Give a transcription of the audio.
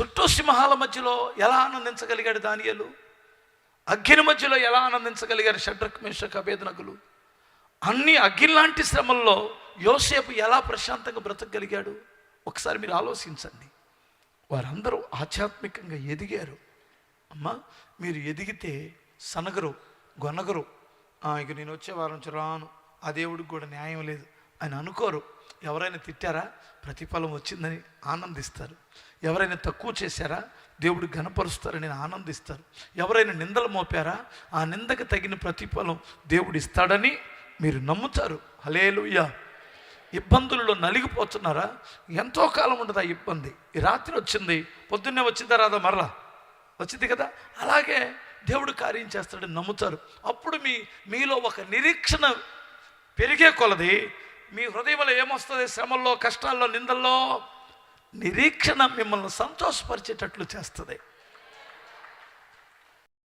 చుట్టూ సింహాల మధ్యలో ఎలా ఆనందించగలిగాడు దానియేలు? అగ్ని మధ్యలో ఎలా ఆనందించగలిగారు షడ్రక్ మేషక్ అబేద్నెగోలు? అన్ని అగ్ని లాంటి శ్రమల్లో యోసేపు ఎలా ప్రశాంతంగా బ్రతకగలిగాడు? ఒకసారి మీరు ఆలోచించండి. వారందరూ ఆధ్యాత్మికంగా ఎదిగారు. అమ్మా, మీరు ఎదిగితే సనగరు, గొనగరు. ఇక నేను వచ్చే వారం నుంచి రాను, ఆ దేవుడికి కూడా న్యాయం లేదు అని అనుకోరు. ఎవరైనా తిట్టారా, ప్రతిఫలం వచ్చిందని ఆనందిస్తారు. ఎవరైనా తక్కువ చేశారా, దేవుడు ఘనపరుస్తారని ఆనందిస్తారు. ఎవరైనా నిందలు మోపారా, ఆ నిందకు తగిన ప్రతిఫలం దేవుడు ఇస్తాడని మీరు నమ్ముతారు. హల్లెలూయా. ఇబ్బందుల్లో నలిగిపోతున్నారా? ఎంతో కాలం ఉండదు ఆ ఇబ్బంది. ఈ రాత్రి వచ్చింది, పొద్దున్నే వచ్చిందా రాదా? మరలా వచ్చింది కదా. అలాగే దేవుడు కార్యం చేస్తాడని నమ్ముతారు. అప్పుడు మీలో ఒక నిరీక్షణ పెరిగే కొలది మీ హృదయంలో ఏమొస్తుంది? శ్రమల్లో, కష్టాల్లో, నిందల్లో నిరీక్షణ మిమ్మల్ని సంతోషపరిచేటట్లు చేస్తుంది.